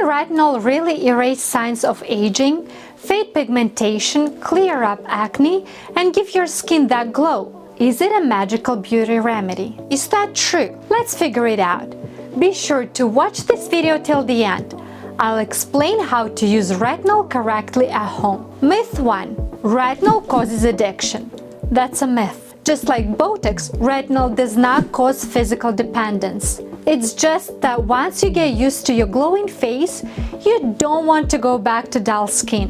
retinol really erase signs of aging, fade pigmentation, clear up acne, and give your skin that glow? Is it a magical beauty remedy? Is that true? Let's figure it out. Be sure to watch this video till the end. I'll explain how to use retinol correctly at home. Myth 1. Retinol causes addiction. That's a myth. Just like Botox, retinol does not cause physical dependence. It's just that once you get used to your glowing face, you don't want to go back to dull skin.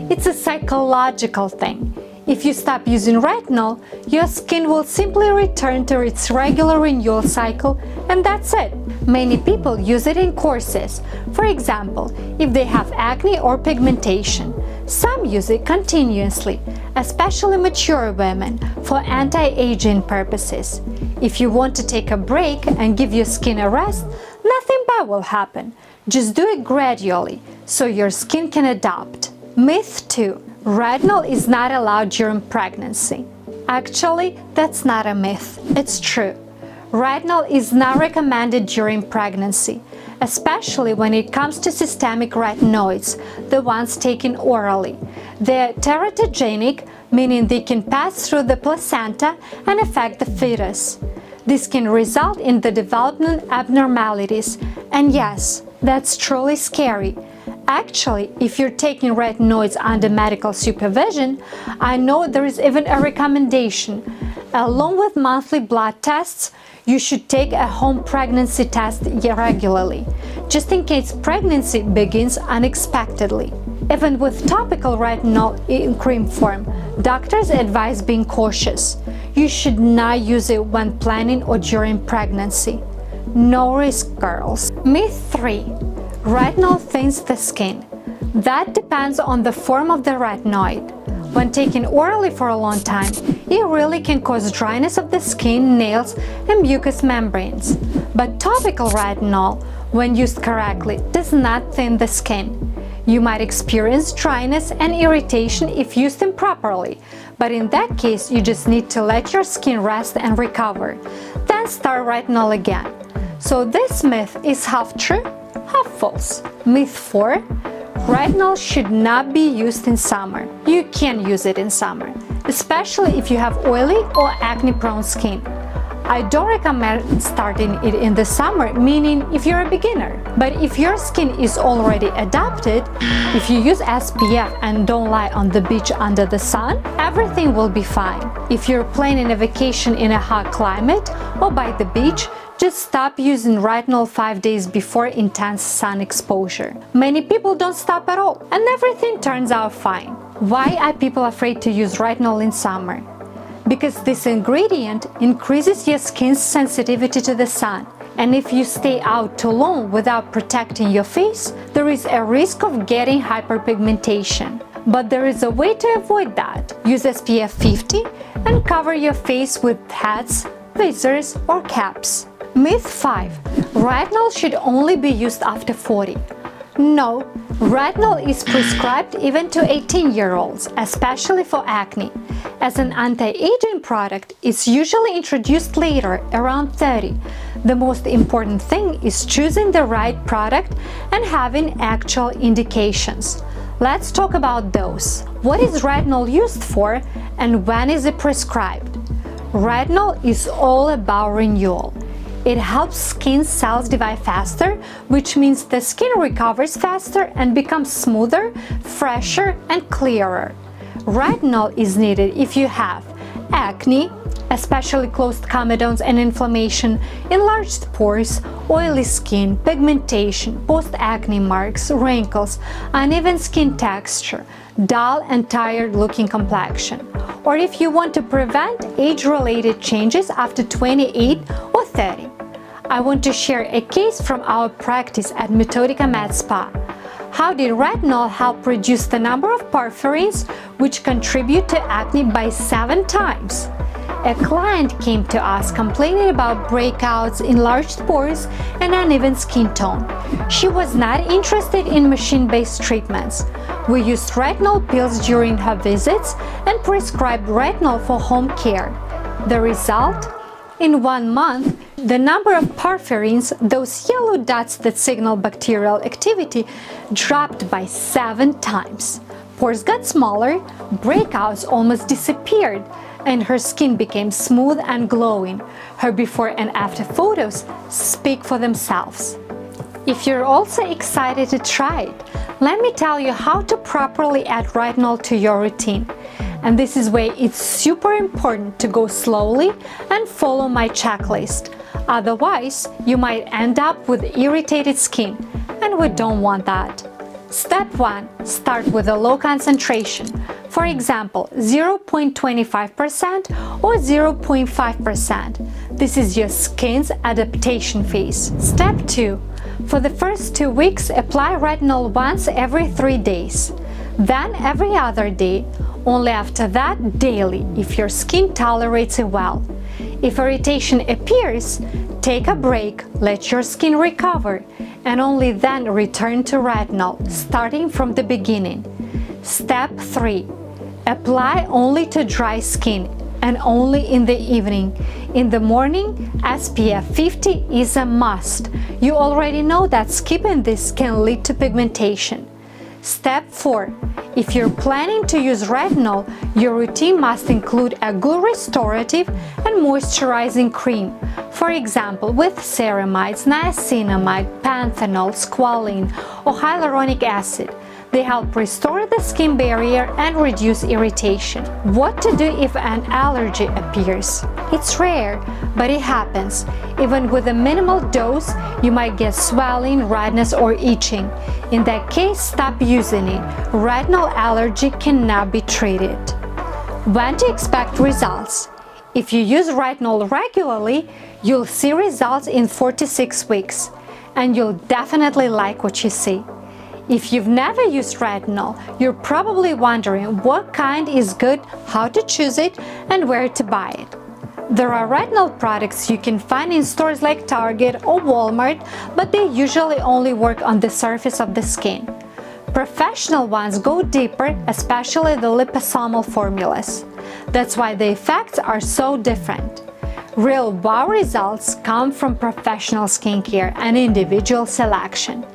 It's a psychological thing. If you stop using retinol, your skin will simply return to its regular renewal cycle, and that's it. Many people use it in courses. For example, if they have acne or pigmentation. Some use it continuously, especially mature women, for anti-aging purposes. If you want to take a break and give your skin a rest, nothing bad will happen. Just do it gradually, so your skin can adapt. Myth 2. Retinol is not allowed during pregnancy. Actually, that's not a myth. It's true. Retinol is not recommended during pregnancy, especially when it comes to systemic retinoids, the ones taken orally. They're teratogenic, meaning they can pass through the placenta and affect the fetus. This can result in the development abnormalities, and yes, that's truly scary. Actually, if you're taking retinoids under medical supervision, I know there is even a recommendation. Along with monthly blood tests, you should take a home pregnancy test regularly, just in case pregnancy begins unexpectedly. Even with topical retinol in cream form, doctors advise being cautious. You should not use it when planning or during pregnancy. No risk, girls. Myth 3. Retinol thins the skin. That depends on the form of the retinoid. When taken orally for a long time, it really can cause dryness of the skin, nails, and mucous membranes. But topical retinol, when used correctly, does not thin the skin. You might experience dryness and irritation if used improperly, but in that case, you just need to let your skin rest and recover. Then start retinol again. So this myth is half true, half false. Myth 4. Retinol should not be used in summer. You can use it in summer, especially if you have oily or acne-prone skin. I don't recommend starting it in the summer, meaning if you're a beginner. But if your skin is already adapted, if you use SPF and don't lie on the beach under the sun, everything will be fine. If you're planning a vacation in a hot climate or by the beach, just stop using retinol 5 days before intense sun exposure. Many people don't stop at all, and everything turns out fine. Why are people afraid to use retinol in summer? Because this ingredient increases your skin's sensitivity to the sun. And if you stay out too long without protecting your face, there is a risk of getting hyperpigmentation. But there is a way to avoid that. Use SPF 50 and cover your face with hats, visors, or caps. Myth 5. Retinol should only be used after 40. No, retinol is prescribed even to 18-year-olds, especially for acne. As an anti-aging product, it's usually introduced later, around 30. The most important thing is choosing the right product and having actual indications. Let's talk about those. What is retinol used for, and when is it prescribed? Retinol is all about renewal. It helps skin cells divide faster, which means the skin recovers faster and becomes smoother, fresher, and clearer. Retinol is needed if you have acne, especially closed comedones and inflammation, enlarged pores, oily skin, pigmentation, post-acne marks, wrinkles, uneven skin texture, dull and tired-looking complexion, or if you want to prevent age-related changes after 28 or 30. I want to share a case from our practice at Metodica Med Spa. How did retinol help reduce the number of porphyrins, which contribute to acne, by 7 times? A client came to us complaining about breakouts, enlarged pores, and uneven skin tone. She was not interested in machine-based treatments. We used retinol pills during her visits and prescribed retinol for home care. The result? In 1 month, the number of porphyrins, those yellow dots that signal bacterial activity, dropped by 7 times. Pores got smaller, breakouts almost disappeared, and her skin became smooth and glowing. Her before and after photos speak for themselves. If you're also excited to try it, let me tell you how to properly add retinol to your routine. And this is where it's super important to go slowly and follow my checklist. Otherwise, you might end up with irritated skin, and we don't want that. Step 1. Start with a low concentration. For example, 0.25% or 0.5%. This is your skin's adaptation phase. Step 2. For the first 2 weeks, apply retinol once every 3 days. Then every other day. Only after that, daily, if your skin tolerates it well. If irritation appears, take a break, let your skin recover, and only then return to retinol, starting from the beginning. Step 3. Apply only to dry skin and only in the evening. In the morning, SPF 50 is a must. You already know that skipping this can lead to pigmentation. Step 4. If you're planning to use retinol, your routine must include a good restorative and moisturizing cream. For example, with ceramides, niacinamide, panthenol, squalene, or hyaluronic acid. They help restore the skin barrier and reduce irritation. What to do if an allergy appears? It's rare, but it happens. Even with a minimal dose, you might get swelling, redness, or itching. In that case, stop using it. Retinol allergy cannot be treated. When to expect results? If you use retinol regularly, you'll see results in 4 to 6 weeks, and you'll definitely like what you see. If you've never used retinol, you're probably wondering what kind is good, how to choose it, and where to buy it. There are retinol products you can find in stores like Target or Walmart, but they usually only work on the surface of the skin. Professional ones go deeper, especially the liposomal formulas. That's why the effects are so different. Real wow results come from professional skincare and individual selection.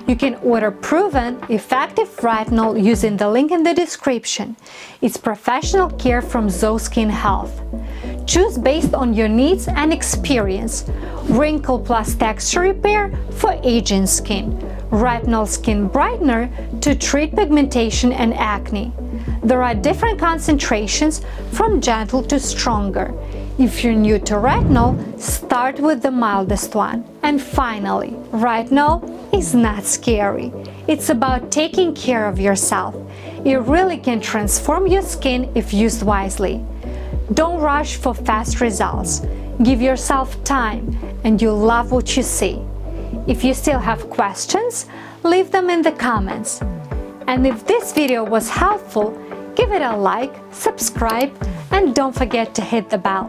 You can order proven, effective retinol using the link in the description. It's professional care from Zoe Skin Health. Choose based on your needs and experience. Wrinkle plus texture repair for aging skin. Retinol skin brightener to treat pigmentation and acne. There are different concentrations from gentle to stronger. If you're new to retinol, start with the mildest one. And finally, retinol is not scary. It's about taking care of yourself. It really can transform your skin if used wisely. Don't rush for fast results. Give yourself time, and you'll love what you see. If you still have questions, leave them in the comments. And if this video was helpful, give it a like, subscribe, and don't forget to hit the bell.